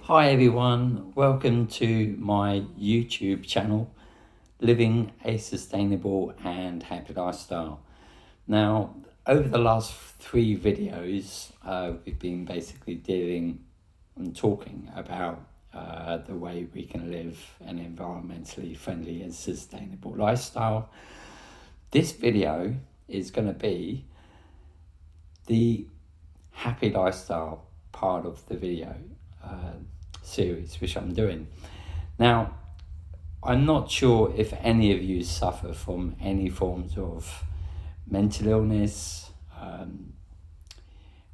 Hi everyone, welcome to my YouTube channel, Living a Sustainable and Happy Lifestyle. Now, over the last 3 videos, we've been basically dealing and talking about the way we can live an environmentally friendly and sustainable lifestyle. This video is going to be the happy lifestyle part of the video series which I'm doing. Now, I'm not sure if any of you suffer from any forms of mental illness,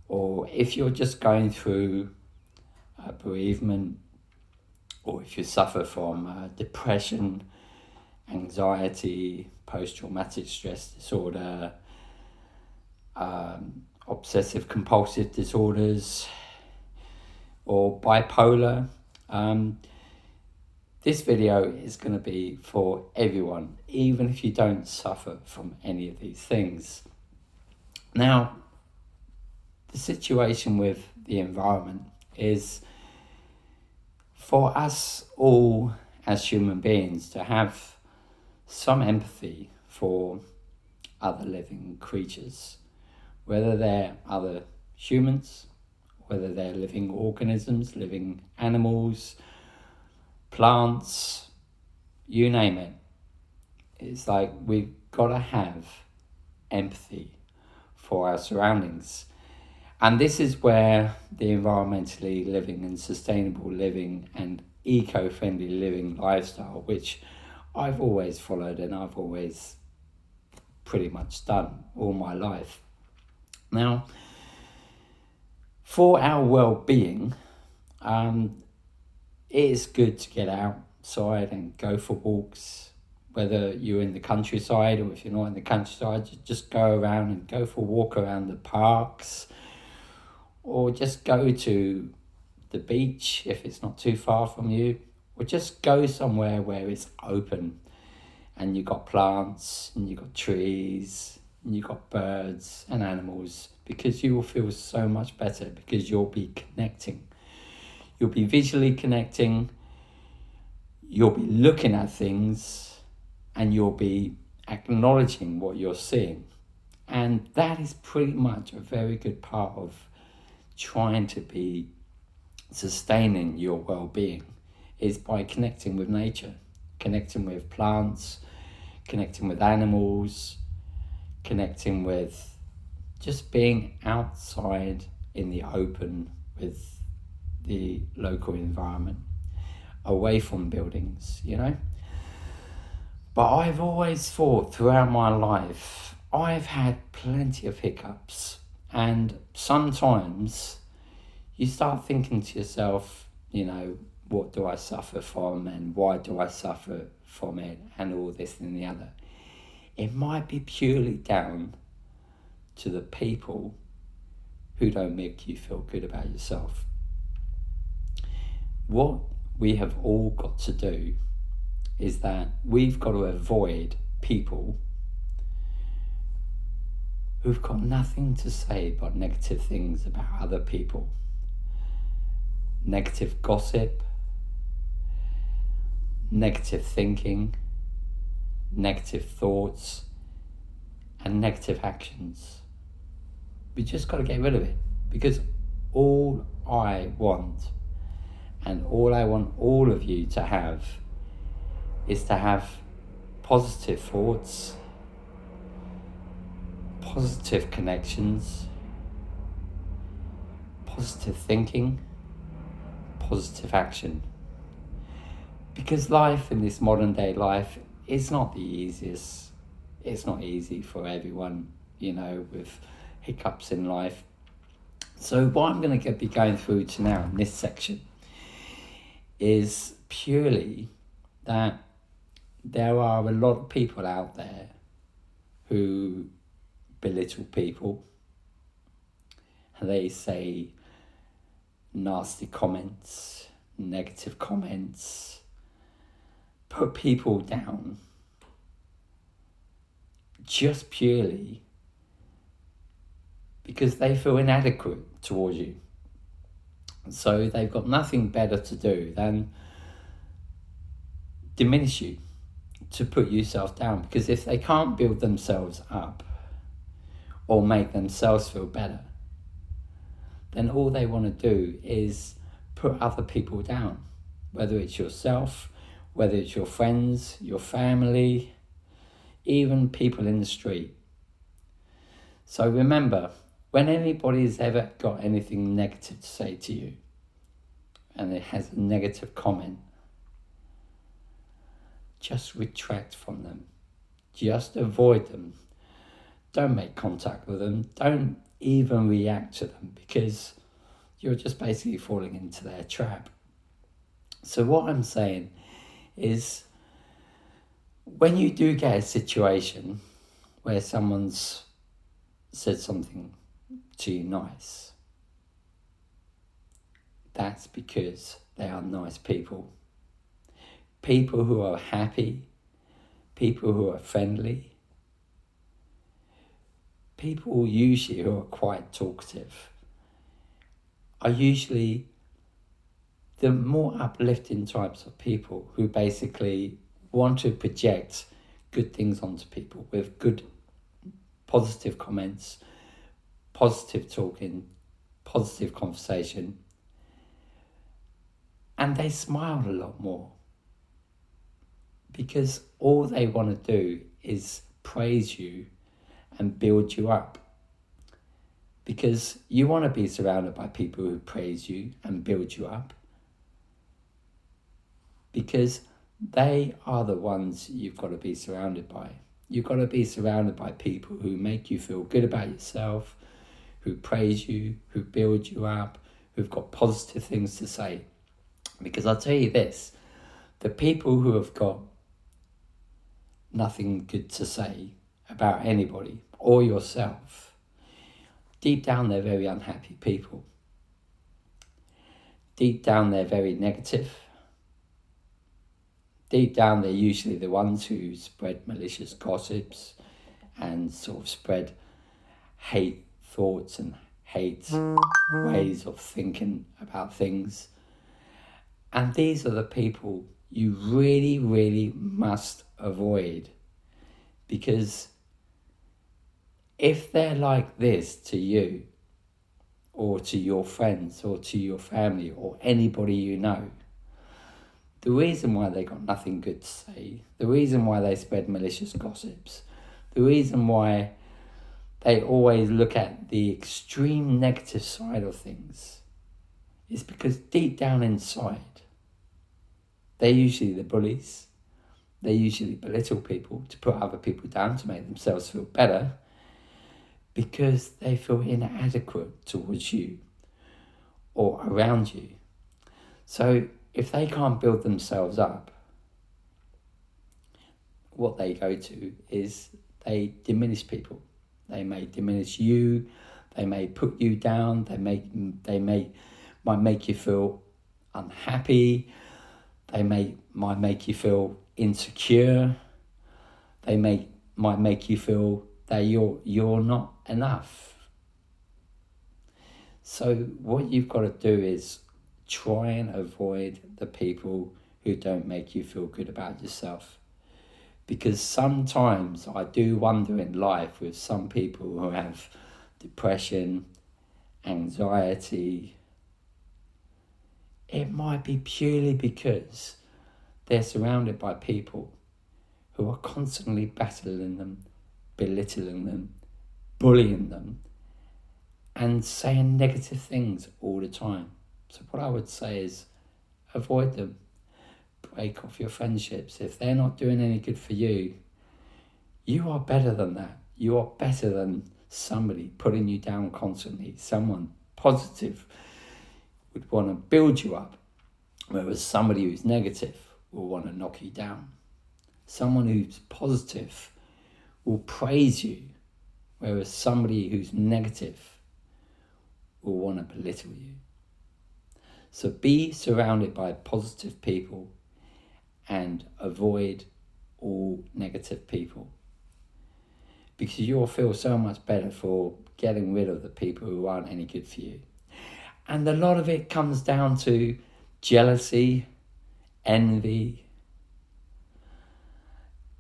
or if you're just going through bereavement, or if you suffer from depression, anxiety, post-traumatic stress disorder, obsessive compulsive disorders, or bipolar. This video is going to be for everyone, even if you don't suffer from any of these things. Now, the situation with the environment is for us all as human beings to have some empathy for other living creatures, whether they're other humans, whether they're living organisms, living animals, plants, you name it. It's like we've got to have empathy for our surroundings. And this is where the environmentally living and sustainable living and eco-friendly living lifestyle, which I've always followed and I've always pretty much done all my life. Now, for our well-being, it is good to get outside and go for walks, whether you're in the countryside or if you're not in the countryside, just go around and go for a walk around the parks, or just go to the beach if it's not too far from you, or just go somewhere where it's open and you've got plants and you've got trees and you've got birds and animals, because you will feel so much better because you'll be connecting. You'll be visually connecting, you'll be looking at things, and you'll be acknowledging what you're seeing. And that is pretty much a very good part of trying to be sustaining your well-being, is by connecting with nature, connecting with plants, connecting with animals, connecting with just being outside in the open with the local environment, away from buildings, But I've always thought throughout my life, I've had plenty of hiccups, and sometimes you start thinking to yourself, what do I suffer from and why do I suffer from it and all this and the other. It might be purely down to the people who don't make you feel good about yourself. What we have all got to do is that we've got to avoid people who've got nothing to say but negative things about other people. Negative gossip, negative thinking, negative thoughts, and negative actions. We just got to get rid of it, because all I want, and all I want all of you to have, is to have positive thoughts, positive connections, positive thinking, positive action. Because life in this modern day life is not the easiest. It's not easy for everyone, with hiccups in life. So what I'm going to be going through to now in this section is purely that there are a lot of people out there who belittle people. They say nasty comments, negative comments, put people down just purely because they feel inadequate towards you. So they've got nothing better to do than diminish you, to put yourself down. Because if they can't build themselves up or make themselves feel better, then all they want to do is put other people down, whether it's yourself, whether it's your friends, your family, even people in the street. So remember, when anybody's ever got anything negative to say to you, and it has a negative comment, just retract from them. Just avoid them. Don't make contact with them. Don't even react to them, because you're just basically falling into their trap. So what I'm saying is, when you do get a situation where someone's said something to you nice, that's because they are nice people. People who are happy, people who are friendly, people usually who are quite talkative are usually the more uplifting types of people, who basically want to project good things onto people with good, positive comments, positive talking, positive conversation, and they smile a lot more, because all they want to do is praise you and build you up. Because you want to be surrounded by people who praise you and build you up, because they are the ones you've got to be surrounded by. You've got to be surrounded by people who make you feel good about yourself, who praise you, who build you up, who've got positive things to say. Because I'll tell you this, the people who have got nothing good to say about anybody or yourself, deep down they're very unhappy people. Deep down they're very negative. Deep down they're usually the ones who spread malicious gossips and sort of spread hate thoughts and hate ways of thinking about things. And these are the people you really, really must avoid, because if they're like this to you, or to your friends, or to your family, or anybody you know, the reason why they got nothing good to say, the reason why they spread malicious gossips, the reason why they always look at the extreme negative side of things, is because deep down inside, they're usually the bullies. They usually belittle people to put other people down, to make themselves feel better, because they feel inadequate towards you or around you. So if they can't build themselves up, what they go to is they diminish people. They may diminish you. They may put you down. They might make you feel unhappy. They might make you feel insecure. They might make you feel that you're not enough. So what you've got to do is try and avoid the people who don't make you feel good about yourself. Because sometimes I do wonder in life with some people who have depression, anxiety, it might be purely because they're surrounded by people who are constantly battling them, belittling them, bullying them, and saying negative things all the time. So what I would say is avoid them. Break off your friendships. If they're not doing any good for you, you are better than that. You are better than somebody putting you down constantly. Someone positive would want to build you up, whereas somebody who's negative will want to knock you down. Someone who's positive will praise you, whereas somebody who's negative will want to belittle you. So be surrounded by positive people and avoid all negative people, because you'll feel so much better for getting rid of the people who aren't any good for you. And a lot of it comes down to jealousy, envy,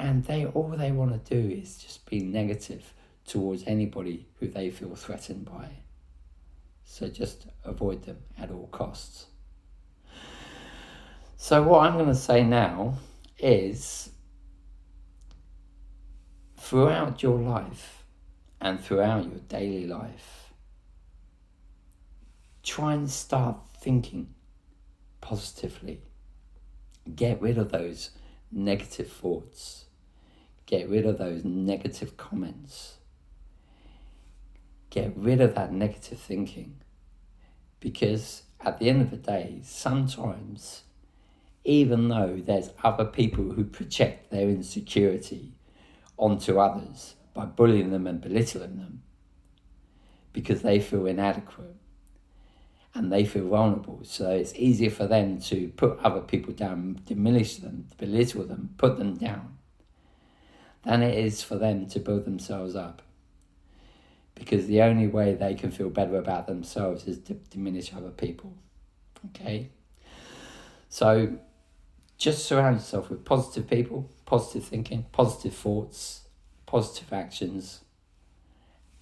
and all they want to do is just be negative towards anybody who they feel threatened by. So just avoid them at all costs. So what I'm going to say now is, throughout your life and throughout your daily life, try and start thinking positively. Get rid of those negative thoughts. Get rid of those negative comments. Get rid of that negative thinking. Because at the end of the day, sometimes, even though there's other people who project their insecurity onto others by bullying them and belittling them because they feel inadequate and they feel vulnerable, so it's easier for them to put other people down, diminish them, belittle them, put them down, than it is for them to build themselves up. Because the only way they can feel better about themselves is to diminish other people. Okay? So just surround yourself with positive people, positive thinking, positive thoughts, positive actions,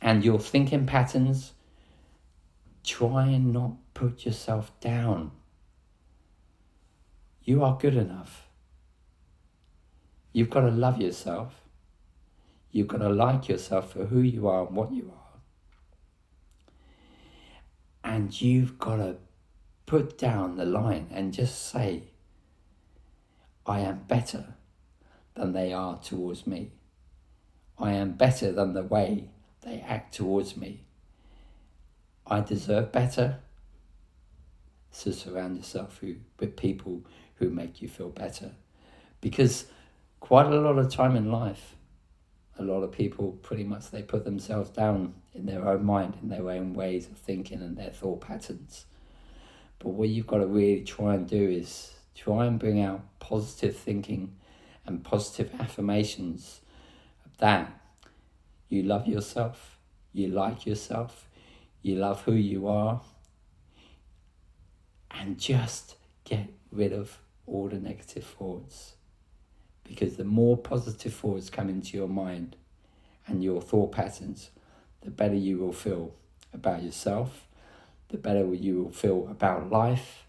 and your thinking patterns. Try and not put yourself down. You are good enough. You've got to love yourself. You've got to like yourself for who you are and what you are. And you've got to put down the line and just say, I am better than they are towards me. I am better than the way they act towards me. I deserve better. So surround yourself with people who make you feel better. Because quite a lot of time in life, a lot of people pretty much, they put themselves down in their own mind, in their own ways of thinking and their thought patterns. But what you've got to really try and do is try and bring out positive thinking and positive affirmations that you love yourself, you like yourself, you love who you are, and just get rid of all the negative thoughts. Because the more positive thoughts come into your mind and your thought patterns, the better you will feel about yourself, the better you will feel about life,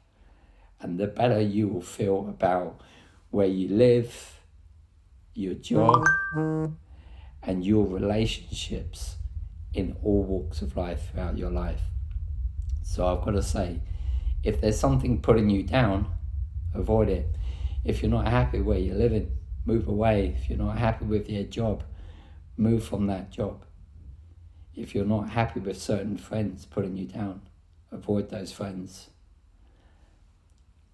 and the better you will feel about where you live, your job, and your relationships in all walks of life throughout your life. So I've got to say, if there's something putting you down, avoid it. If you're not happy where you're living, move away. If you're not happy with your job, move from that job. If you're not happy with certain friends putting you down, avoid those friends.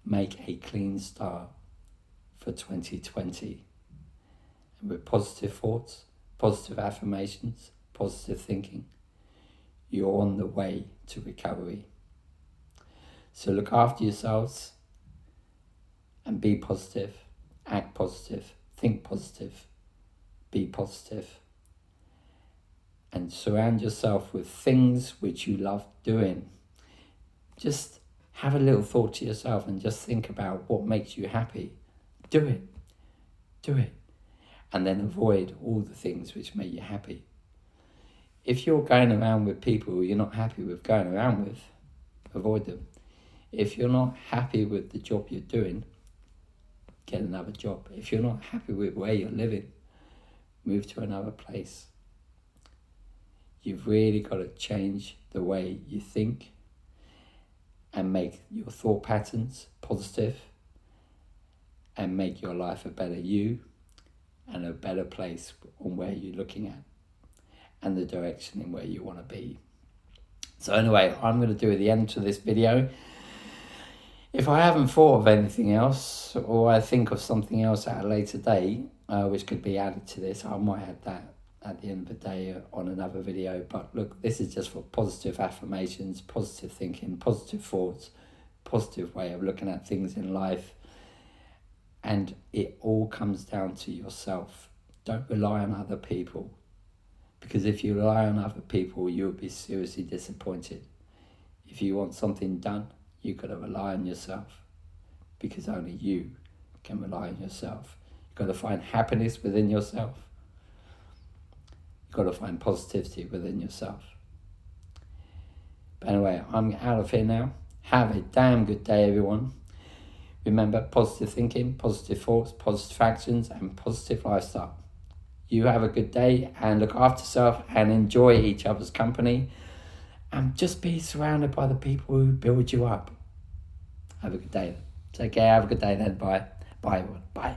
Make a clean start for 2020. And with positive thoughts, positive affirmations, positive thinking, you're on the way to recovery. So look after yourselves and be positive, act positive, think positive, be positive, and surround yourself with things which you love doing. Just have a little thought to yourself and just think about what makes you happy. Do it. Do it. And then avoid all the things which make you happy. If you're going around with people who you're not happy with going around with, avoid them. If you're not happy with the job you're doing, get another job. If you're not happy with where you're living, move to another place. You've really got to change the way you think and make your thought patterns positive and make your life a better you and a better place on where you're looking at and the direction in where you want to be. So anyway, I'm going to do the end to this video. If I haven't thought of anything else, or I think of something else at a later date, which could be added to this, I might add that at the end of the day on another video. But look, this is just for positive affirmations, positive thinking, positive thoughts, positive way of looking at things in life. And it all comes down to yourself. Don't rely on other people. Because if you rely on other people, you'll be seriously disappointed. If you want something done, you've got to rely on yourself, because only you can rely on yourself. You've got to find happiness within yourself. You've got to find positivity within yourself. But anyway, I'm out of here now. Have a damn good day, everyone. Remember, positive thinking, positive thoughts, positive actions, and positive lifestyle. You have a good day and look after yourself and enjoy each other's company. And just be surrounded by the people who build you up. Have a good day. Take care. Have a good day then. Bye. Bye, everyone. Bye.